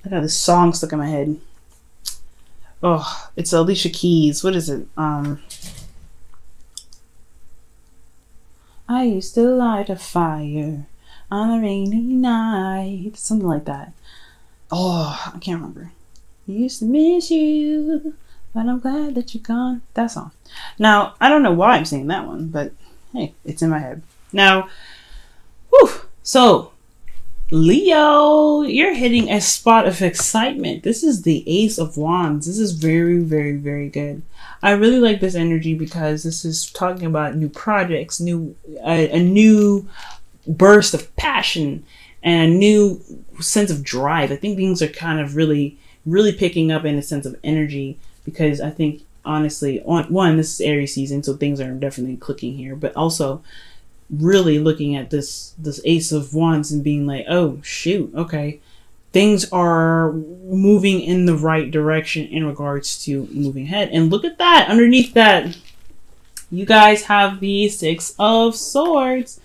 I got this song stuck in my head. Oh, it's Alicia Keys. What is it? I used to light a fire on a rainy night. Something like that. Oh, I can't remember. I used to miss you, but I'm glad that you're gone. That song. Now, I don't know why I'm singing that one, but hey, it's in my head. Now, whew, so Leo, you're hitting a spot of excitement. This is the Ace of Wands. This is very, very, very good. I really like this energy because this is talking about new projects, a new burst of passion, and a new sense of drive. I think things are kind of really, really picking up in a sense of energy because I think honestly, this is Aries season, so things are definitely clicking here, but also really looking at this Ace of Wands and being like, oh shoot, okay, things are moving in the right direction in regards to moving ahead. And look at that, underneath that, you guys have the Six of Swords.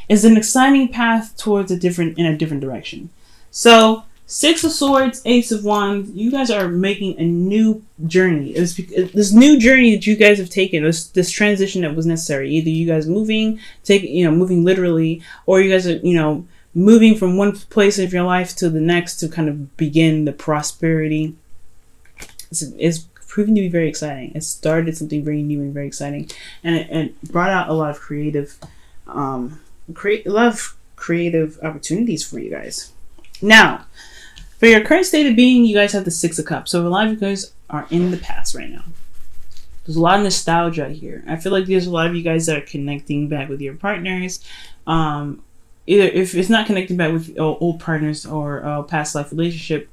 It's an exciting path towards in a different direction. So Six of Swords, Ace of Wands, you guys are making a new journey. This new journey that you guys have taken, this transition that was necessary. Either you guys moving literally, or you guys are, moving from one place of your life to the next to kind of begin the prosperity. It's proving to be very exciting. It started something very new and very exciting, and it brought out a lot of creative opportunities for you guys. Now, for your current state of being, you guys have the Six of Cups. So a lot of you guys are in the past right now. There's a lot of nostalgia here. I feel like there's a lot of you guys that are connecting back with your partners. Either if it's not connecting back with old partners or a past life relationship,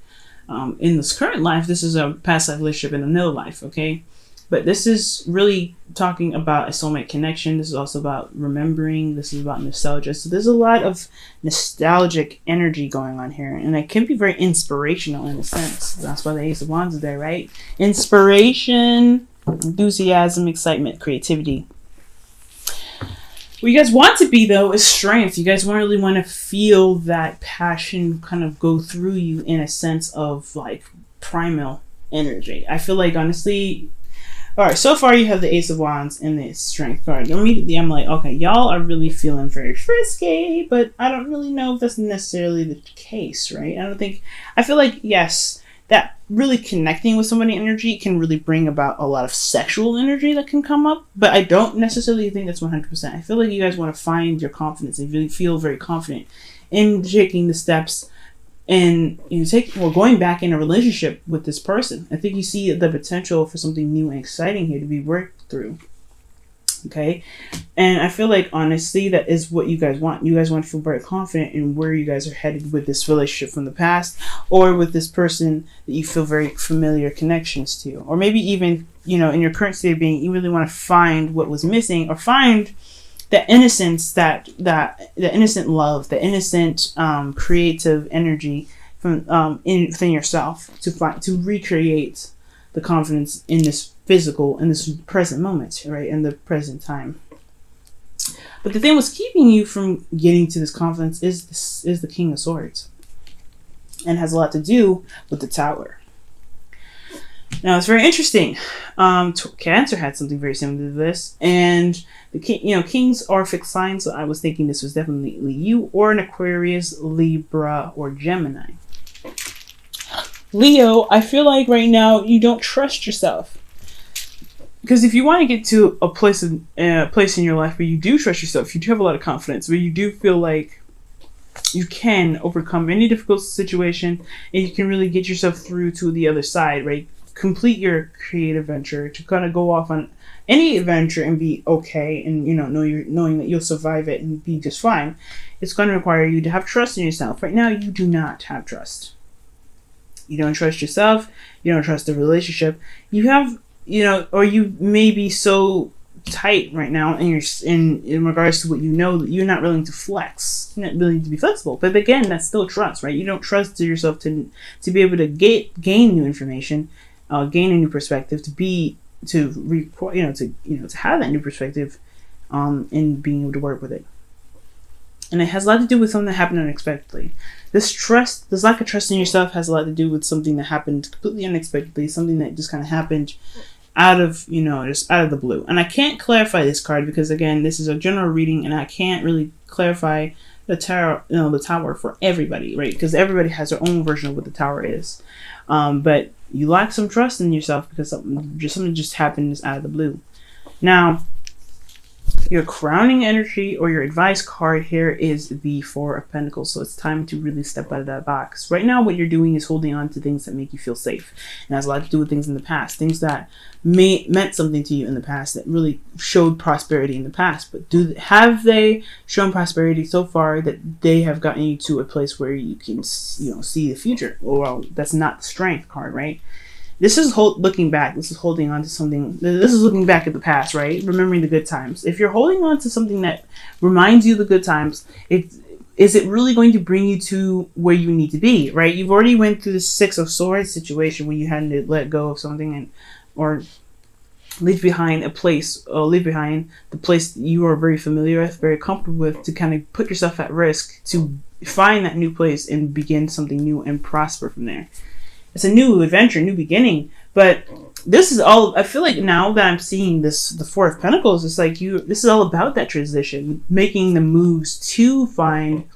in this current life, this is a past life relationship in another life, okay? But this is really talking about a soulmate connection. This is also about remembering. This is about nostalgia. So there's a lot of nostalgic energy going on here. And it can be very inspirational in a sense. That's why the Ace of Wands is there, right? Inspiration, enthusiasm, excitement, creativity. What you guys want to be, though, is strength. You guys really want to feel that passion kind of go through you in a sense of like primal energy. I feel like, honestly, all right, so far you have the Ace of Wands and the Strength card. Immediately I'm like, okay, y'all are really feeling very frisky, but I don't really know if that's necessarily the case, right? I feel like, yes, that really connecting with somebody energy can really bring about a lot of sexual energy that can come up, but I don't necessarily think that's 100%. I feel like you guys want to find your confidence and really feel very confident in taking the steps and going back in a relationship with this person. I think you see the potential for something new and exciting here to be worked through. Okay, and I feel like honestly that is what you guys want. You guys want to feel very confident in where you guys are headed with this relationship from the past, or with this person that you feel very familiar connections to, or maybe even in your current state of being, you really want to find what was missing, or find the innocence, that the innocent love, the innocent creative energy from within yourself to recreate the confidence in this present moment, right, in the present time. But the thing what's keeping you from getting to this confidence is the King of Swords, and has a lot to do with the Tower. Now it's very interesting. Cancer had something very similar to this, and the kings are fixed signs. So I was thinking this was definitely you, or an Aquarius, Libra, or Gemini. Leo, I feel like right now you don't trust yourself, because if you want to get to a place in your life where you do trust yourself, you do have a lot of confidence, where you do feel like you can overcome any difficult situation, and you can really get yourself through to the other side, right? Complete your creative venture, to kind of go off on any adventure and be okay, and knowing that you'll survive it and be just fine. It's going to require you to have trust in yourself. Right now, you do not have trust. You don't trust yourself. You don't trust the relationship. You have, or you may be so tight right now in regards to what that you're not willing to flex. You're not willing to be flexible. But again, that's still trust, right? You don't trust yourself to be able to gain new information, gain a new perspective, to have that new perspective, and being able to work with it. And it has a lot to do with something that happened unexpectedly. This lack of trust in yourself has a lot to do with something that happened completely unexpectedly, something that just kind of happened out of, just out of the blue. And I can't clarify this card because, again, this is a general reading and I can't really clarify the tower for everybody, right? Because everybody has their own version of what the tower is. But you lack some trust in yourself because something just happened out of the blue. Now, your crowning energy or your advice card here is the Four of Pentacles. So it's time to really step out of that box. Right now, what you're doing is holding on to things that make you feel safe. And has a lot to do with things in the past. Things that meant something to you in the past, that really showed prosperity in the past. But have they shown prosperity so far that they have gotten you to a place where you can, see the future? Well, that's not the Strength card, right? This is looking back. This is holding on to something. This is looking back at the past, right? Remembering the good times. If you're holding on to something that reminds you of the good times, is it really going to bring you to where you need to be, right? You've already went through the Six of Swords situation where you had to let go of something or leave behind a place, or leave behind the place that you are very familiar with, very comfortable with, to kind of put yourself at risk to find that new place and begin something new and prosper from there. It's a new adventure, new beginning. But this is all, I feel like now that I'm seeing the Four of Pentacles, it's like this is all about that transition, making the moves to find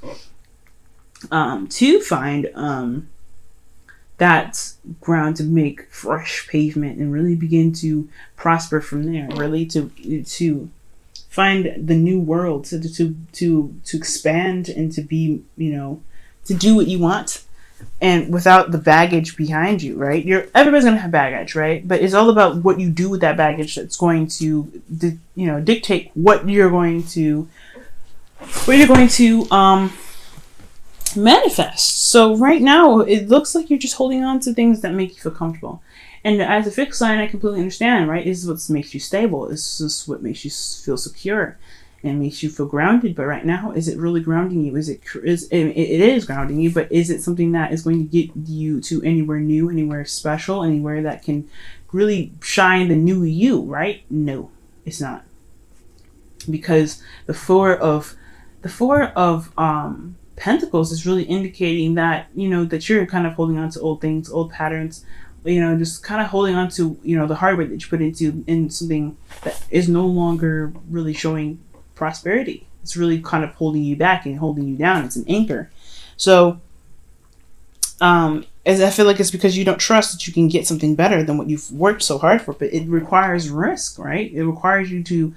that ground, to make fresh pavement and really begin to prosper from there, really to find the new world, to expand and to be, to do what you want. And without the baggage behind you, right? Everybody's gonna have baggage, right? But it's all about what you do with that baggage that's going to, dictate what you're going to manifest. So right now, it looks like you're just holding on to things that make you feel comfortable. And as a fixed sign, I completely understand, right? This is what makes you stable. This is what makes you feel secure and makes you feel grounded. But right now, is it really grounding you? It is grounding you, but is it something that is going to get you to anywhere new, anywhere special, anywhere that can really shine the new you, right? No, it's not. Because the Four of Pentacles is really indicating that, that you're kind of holding on to old things, old patterns, just kind of holding on to, the hard work that you put in something that is no longer really showing prosperity. It's really kind of holding you back and holding you down. It's an anchor. So as I feel like it's because you don't trust that you can get something better than what you've worked so hard for. But it requires risk, right? It requires you to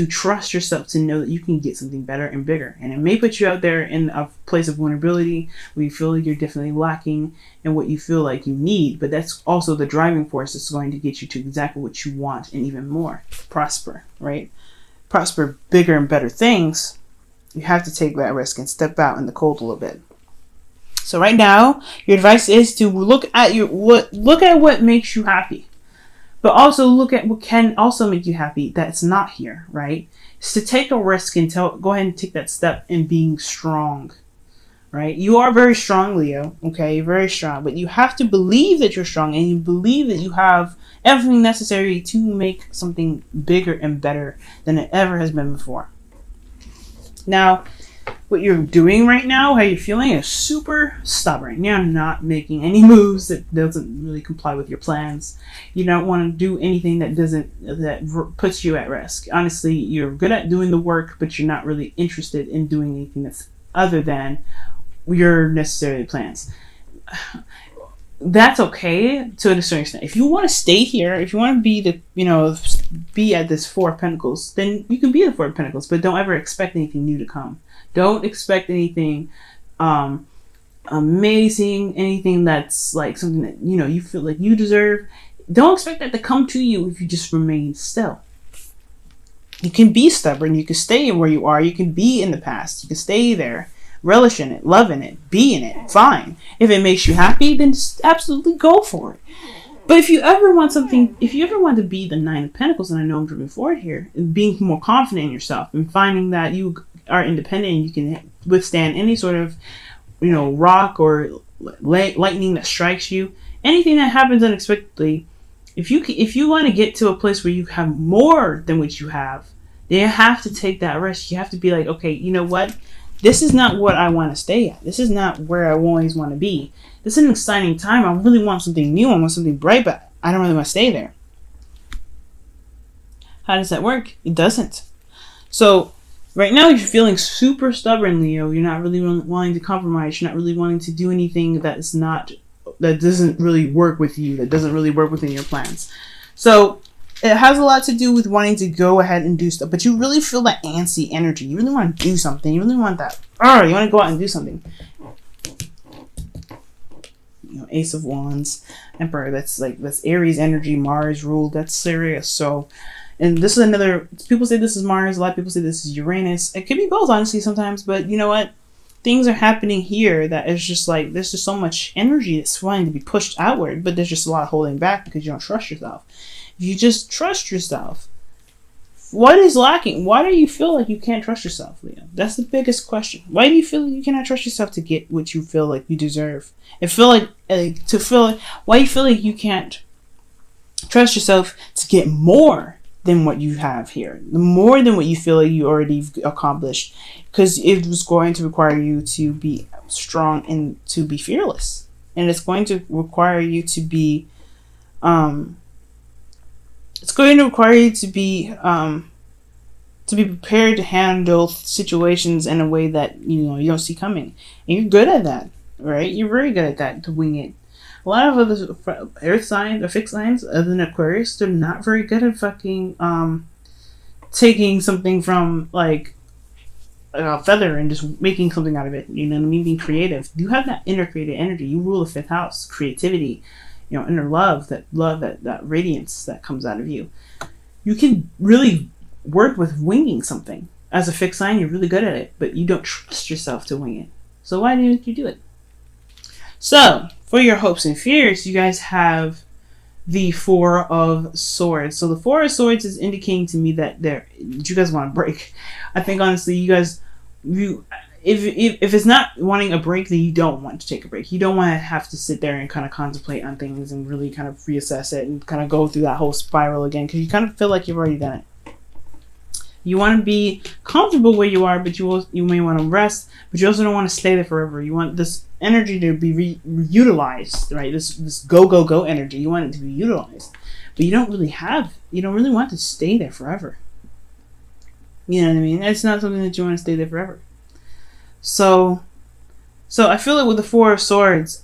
trust yourself, to know that you can get something better and bigger. And it may put you out there in a place of vulnerability where you feel like you're definitely lacking in what you feel like you need. But that's also the driving force that's going to get you to exactly what you want and even more. Prosper, right? Prosper bigger and better things. You have to take that risk and step out in the cold a little bit. So right now, your advice is to look at what makes you happy, but also look at what can also make you happy that's not here, right? It's to take a risk and go ahead and take that step in being strong, right? You are very strong, Leo, okay? You're very strong, but you have to believe that you're strong and you believe that you have everything necessary to make something bigger and better than it ever has been before. Now, what you're doing right now, how you're feeling, is super stubborn. You're not making any moves that doesn't really comply with your plans. You don't want to do anything that puts you at risk. Honestly, you're good at doing the work, but you're not really interested in doing anything that's other than your necessary plans. That's okay to a certain extent. If you want to stay here, if you want to be be at this Four of Pentacles, then you can be the Four of Pentacles, but don't ever expect anything new to come. Don't expect anything amazing, anything that's like something that, you feel like you deserve. Don't expect that to come to you if you just remain still. You can be stubborn. You can stay where you are. You can be in the past. You can stay there. Relish in it, love in it, be in it, fine. If it makes you happy, then just absolutely go for it. But if you ever want to be the Nine of Pentacles, and I know I'm moving forward here, and being more confident in yourself and finding that you are independent and you can withstand any sort of, rock or lightning that strikes you, anything that happens unexpectedly, if you want to get to a place where you have more than what you have, then you have to take that risk. You have to be like, okay, you know what? this is not what I want to stay at. This is not where I always want to be. This is an exciting time. I really want something new. I want something bright, but I don't really want to stay there. How does that work? It doesn't. So right now you're feeling super stubborn, Leo. You're not really wanting to compromise. You're not really wanting to do anything that doesn't really work with you, that doesn't really work within your plans. So it has a lot to do with wanting to go ahead and do stuff, but you really feel that antsy energy. You really want to do something. You really want that. You want to go out and do something. Ace of Wands, Emperor. That's Aries energy, Mars ruled. That's serious. So. And this is another, people say this is Mars, a lot of people say this is Uranus. It could be both, honestly, sometimes, but you know what? Things are happening here that is just there's just so much energy that's wanting to be pushed outward, but there's just a lot of holding back because you don't trust yourself. If you just trust yourself, what is lacking? Why do you feel like you can't trust yourself, Leo? That's the biggest question. Why do you feel like you cannot trust yourself to get what you feel like you deserve? Why do you feel like you can't trust yourself to get more than what you have here, more than what you feel like you already accomplished, because it was going to require you to be strong and to be fearless, and it's going to require you to be prepared to handle situations in a way that you don't see coming, and you're good at that, right? You're very good at that, to wing it. A lot of other earth signs or fixed signs, other than Aquarius, they're not very good at fucking taking something from a feather and just making something out of it. You know what I mean? Being creative. You have that inner creative energy. You rule the 5th house, creativity. Inner love, that radiance that comes out of you. You can really work with winging something. As a fixed sign, you're really good at it, but you don't trust yourself to wing it. So why didn't you do it? So, for your hopes and fears, you guys have the 4 of Swords. So the 4 of Swords is indicating to me that you guys want a break. I think honestly, you guys, if it's not wanting a break, then you don't want to take a break. You don't want to have to sit there and kind of contemplate on things and really kind of reassess it and kind of go through that whole spiral again, because you kind of feel like you've already done it. You want to be comfortable where you are, but you may want to rest, but you also don't want to stay there forever. You want this energy to be utilized, right? This go energy. You want it to be utilized, but you don't really want to stay there forever. You know what I mean? It's not something that you want to stay there forever. So I feel like with the 4 of Swords,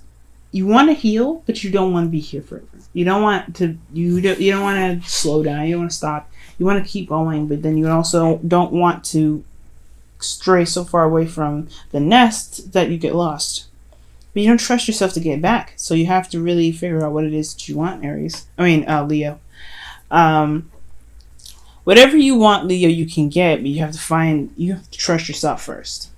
you want to heal, but you don't want to be here forever. You don't want to slow down. You don't want to stop. You want to keep going, but then you also don't want to stray so far away from the nest that you get lost. But you don't trust yourself to get back. So you have to really figure out what it is that you want, Leo. Whatever you want, Leo, you can get, but you have to trust yourself first.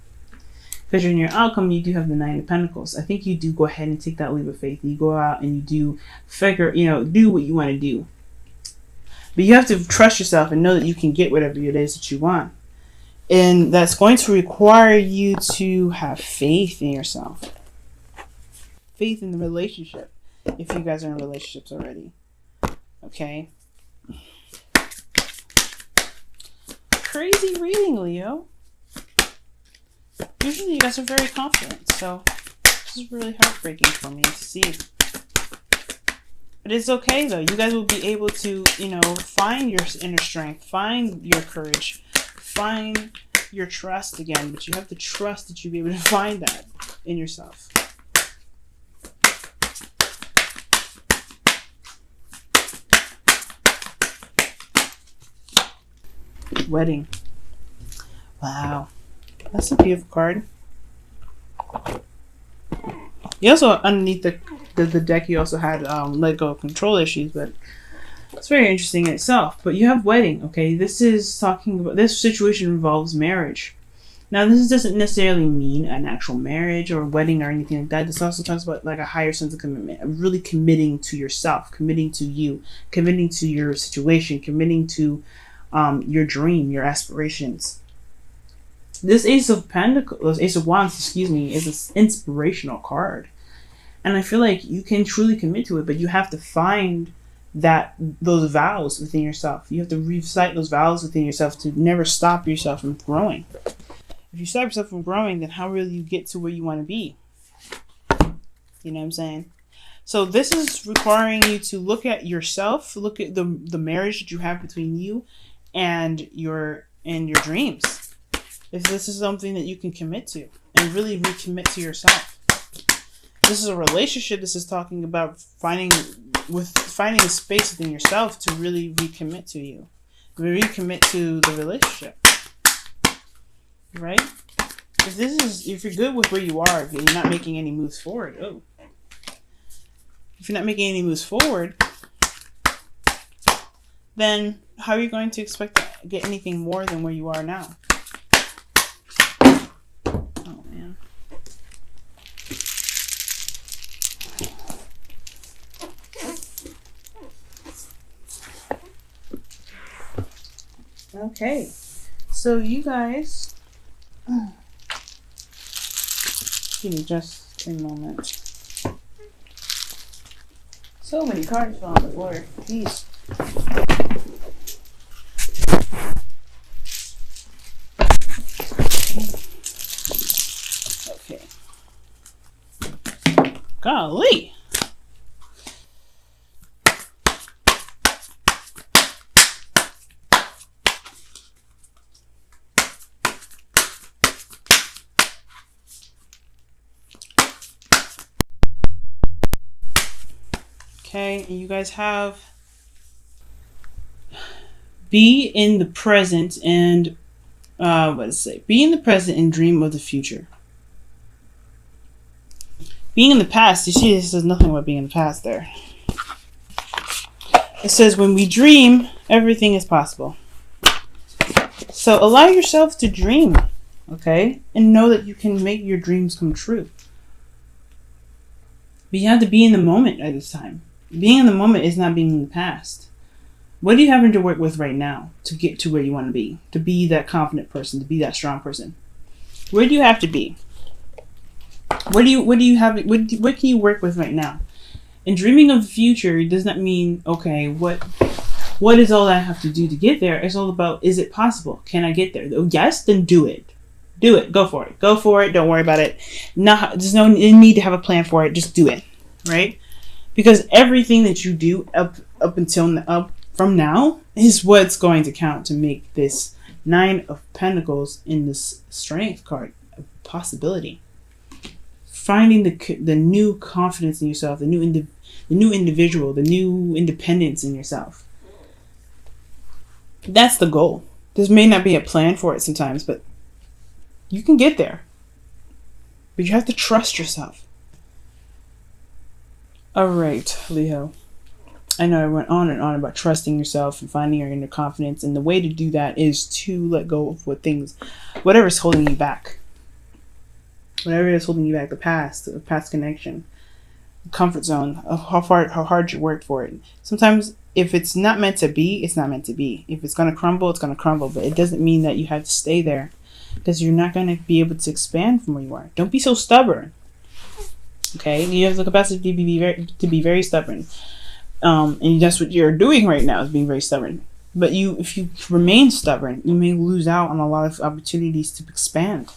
Because in your outcome, you do have the 9 of Pentacles. I think you do go ahead and take that leap of faith. You go out and you do do what you want to do. But you have to trust yourself and know that you can get whatever it is that you want. And that's going to require you to have faith in yourself. Faith in the relationship. If you guys are in relationships already. Okay? Crazy reading, Leo. Usually you guys are very confident. So this is really heartbreaking for me to see. But it's okay though. You guys will be able to, find your inner strength, find your courage, find your trust again. But you have to trust that you'll be able to find that in yourself. Wedding. Wow. That's a beautiful card. You also, underneath the deck, you also had let go of control issues, but it's very interesting in itself. But you have wedding, okay? This situation involves marriage. Now, this doesn't necessarily mean an actual marriage or wedding or anything like that. This also talks about a higher sense of commitment, really committing to yourself, committing to you, committing to your situation, committing to your dream, your aspirations. This Ace of Wands, is an inspirational card. And I feel like you can truly commit to it, but you have to find those vows within yourself. You have to recite those vows within yourself to never stop yourself from growing. If you stop yourself from growing, then how will you get to where you want to be? You know what I'm saying? So this is requiring you to look at yourself, look at the marriage that you have between you and your dreams. If this is something that you can commit to and really recommit to yourself. This is a relationship. This is talking about finding a space within yourself to really recommit to you. Recommit to the relationship. Right? If you're good with where you are, if you're not making any moves forward, if you're not making any moves forward, then how are you going to expect to get anything more than where you are now? Oh, man. Okay. So you guys, give me just a moment. So many cards fell on the floor. Jeez. Okay. Golly. Okay, and you guys have be in the present and what does it say? Be in the present and dream of the future. Being in the past, you see, this says nothing about being in the past there. It says when we dream, everything is possible. So allow yourself to dream, okay? And know that you can make your dreams come true. But you have to be in the moment at this time. Being in the moment is not being in the past. What do you have to work with right now to get to where you want to be that confident person, to be that strong person? Where do you have to be? What can you work with right now? And dreaming of the future does not mean, okay, what is all I have to do to get there? It's all about, is it possible? Can I get there? Oh, yes, then do it. Do it. Go for it. Go for it. Don't worry about it. There's no need to have a plan for it. Just do it. Right? Because everything that you do up from now is what's going to count to make this Nine of Pentacles in this Strength card a possibility. Finding the new confidence in yourself, the new individual, the new independence in yourself. That's the goal. There may not be a plan for it sometimes, but you can get there. But you have to trust yourself. All right, Leo. I know I went on and on about trusting yourself and finding your inner confidence. And the way to do that is to let go of whatever's holding you back. Whatever is holding you back, the past connection, the comfort zone, how hard you worked for it. Sometimes if it's not meant to be, it's not meant to be. If it's going to crumble, it's going to crumble. But it doesn't mean that you have to stay there, because you're not going to be able to expand from where you are. Don't be so stubborn. Okay, you have the capacity to be very stubborn, and that's what you're doing right now, is being very stubborn. But if you remain stubborn, you may lose out on a lot of opportunities to expand.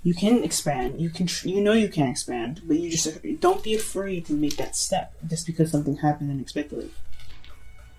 You can expand. You can expand, but you just don't be afraid to make that step just because something happened unexpectedly.